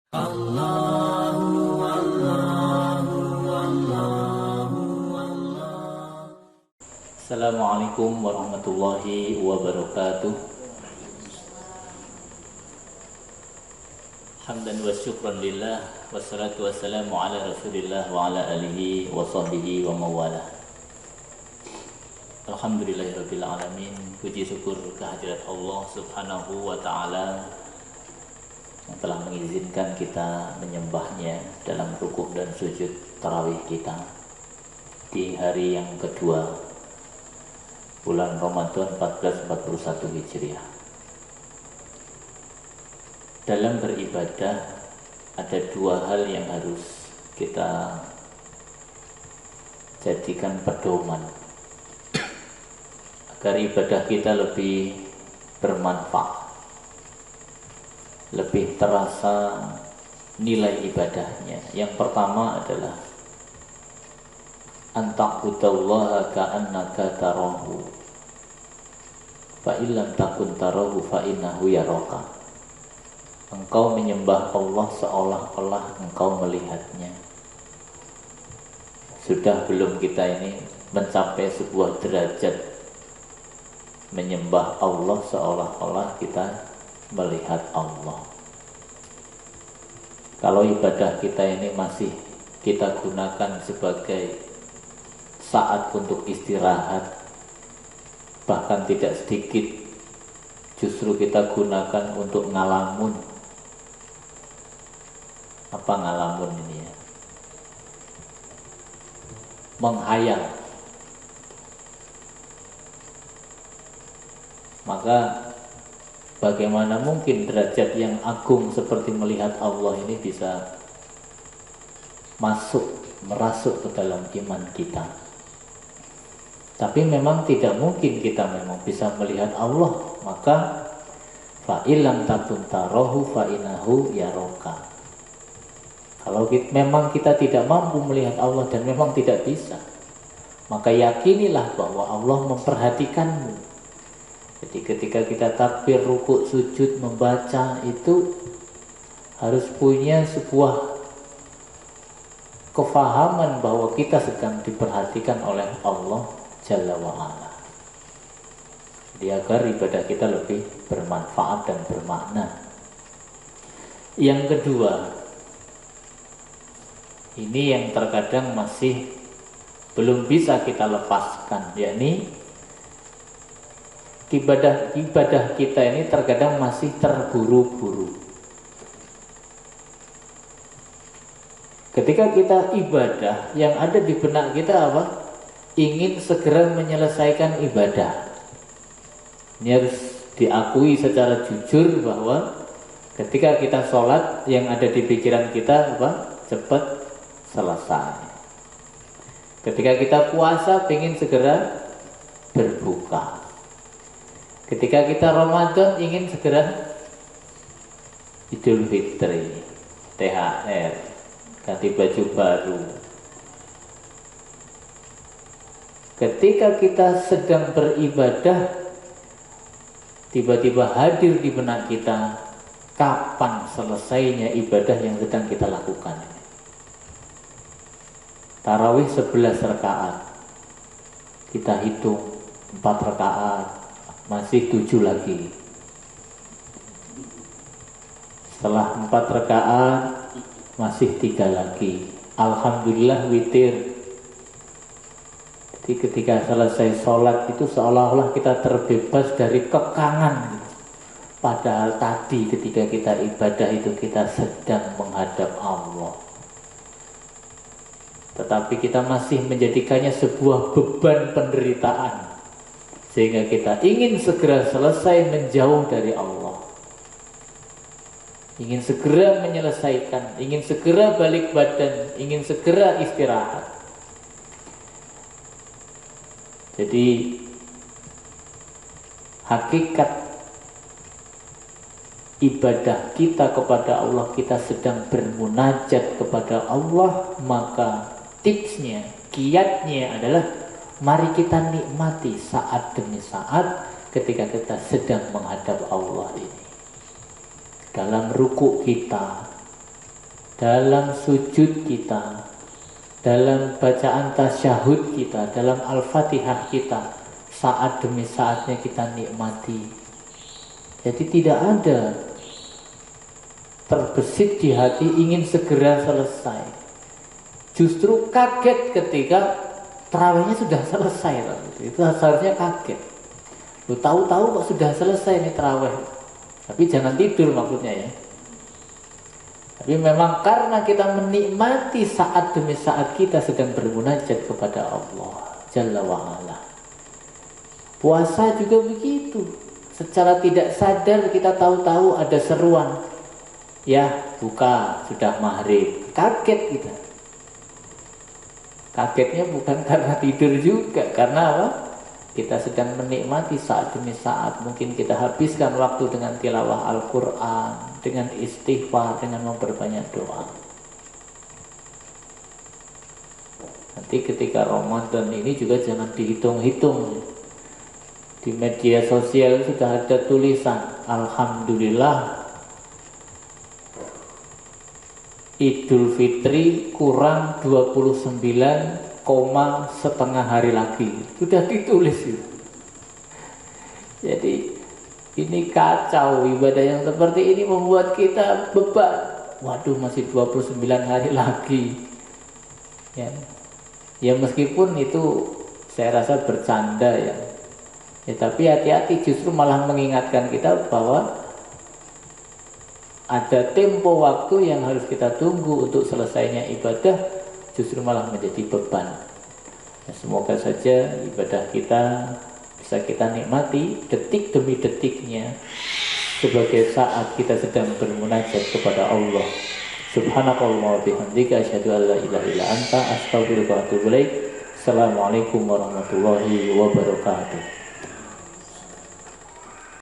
Assalamualaikum warahmatullahi wabarakatuh. Hamdan wa syukran lillah, wassalatu wassalamu ala rasulillah wa ala alihi wa sahbihi wa mawalah. Alhamdulillahirabbil alamin. Puji syukur kehadirat Allah subhanahu wa ta'ala yang telah mengizinkan kita menyembahnya dalam rukuk dan sujud tarawih kita di hari yang kedua bulan Ramadan 1441 Hijriah. Dalam beribadah ada dua hal yang harus kita jadikan pedoman agar ibadah kita lebih bermanfaat, lebih terasa nilai ibadahnya. Yang pertama adalah anta'budallaha ka'annaka tarahu fa illam takun tarahu fa innahu yaraka. Engkau menyembah Allah seolah-olah engkau melihatnya. Sudah belum kita ini mencapai sebuah derajat menyembah Allah seolah-olah kita melihat Allah? Kalau ibadah kita ini masih kita gunakan sebagai saat untuk istirahat, bahkan tidak sedikit justru kita gunakan untuk ngalamun. Apa ngalamun ini ya? Menghayal. Maka bagaimana mungkin derajat yang agung seperti melihat Allah ini bisa merasuk ke dalam iman kita. Tapi memang tidak mungkin kita memang bisa melihat Allah. Maka fa illam takun tarahu fa innahu yaraka. Kalau memang kita tidak mampu melihat Allah dan memang tidak bisa, maka yakinilah bahwa Allah memperhatikanmu. Jadi ketika kita takbir, rukuk, sujud, membaca itu harus punya sebuah kefahaman bahwa kita sedang diperhatikan oleh Allah Jalla wa'ala. Jadi agar ibadah kita lebih bermanfaat dan bermakna. Yang kedua, ini yang terkadang masih belum bisa kita lepaskan, yakni ibadah kita ini terkadang masih terburu-buru. Ketika kita ibadah, yang ada di benak kita apa? Ingin segera menyelesaikan ibadah. Ini harus diakui secara jujur bahwa ketika kita sholat, yang ada di pikiran kita apa? Cepat selesai. Ketika kita puasa, ingin segera berbuka. Ketika kita Ramadan, ingin segera Idul Fitri, THR, ganti baju baru. Ketika kita sedang beribadah, tiba-tiba hadir di benak kita, kapan selesainya ibadah yang sedang kita lakukan. Tarawih 11 rakaat, kita hitung 4 rakaat, masih 7 lagi. Setelah 4 rakaat masih 3 lagi. Alhamdulillah witir. Jadi ketika selesai sholat itu seolah-olah kita terbebas dari kekangan. Padahal tadi ketika kita ibadah itu kita sedang menghadap Allah. Tetapi kita masih menjadikannya sebuah beban penderitaan, sehingga kita ingin segera selesai menjauh dari Allah, ingin segera menyelesaikan, ingin segera balik badan, ingin segera istirahat. Jadi hakikat ibadah kita kepada Allah, kita sedang bermunajat kepada Allah, maka tipsnya, kiatnya adalah mari kita nikmati saat demi saat ketika kita sedang menghadap Allah ini. Dalam rukuk kita, dalam sujud kita, dalam bacaan tasyahud kita, dalam al-fatihah kita, saat demi saatnya kita nikmati. Jadi tidak ada terbesit di hati ingin segera selesai. Justru kaget ketika tarawihnya sudah selesai. Itu seharusnya kaget. Lu tahu-tahu kok sudah selesai nih tarawih. Tapi jangan tidur maksudnya ya. Tapi memang karena kita menikmati saat demi saat kita sedang bermunajat kepada Allah Jalla wa'ala. Puasa juga begitu. Secara tidak sadar kita tahu-tahu ada seruan. Ya, buka, sudah maghrib. Kaget kita. Kagetnya bukan karena tidur juga. Karena apa? Kita sedang menikmati saat demi saat. Mungkin kita habiskan waktu dengan tilawah Al-Quran, dengan istighfar, dengan memperbanyak doa. Nanti ketika Ramadan ini juga jangan dihitung-hitung. Di media sosial sudah ada tulisan, Alhamdulillah Idul Fitri kurang 29,5 hari lagi. Sudah ditulis itu. Jadi ini kacau, ibadah yang seperti ini membuat kita beban. Waduh, masih 29 hari lagi. Ya meskipun itu saya rasa bercanda ya. Ya tapi hati-hati, justru malah mengingatkan kita bahwa ada tempo waktu yang harus kita tunggu untuk selesainya ibadah, justru malah menjadi beban. Ya, semoga saja ibadah kita bisa kita nikmati detik demi detiknya sebagai saat kita sedang bermunajat kepada Allah. Subhanakallah wa bihamdika asyhadu an la ilaha illa anta astaghfiruka wa atubu ilaik. Assalamualaikum warahmatullahi wabarakatuh.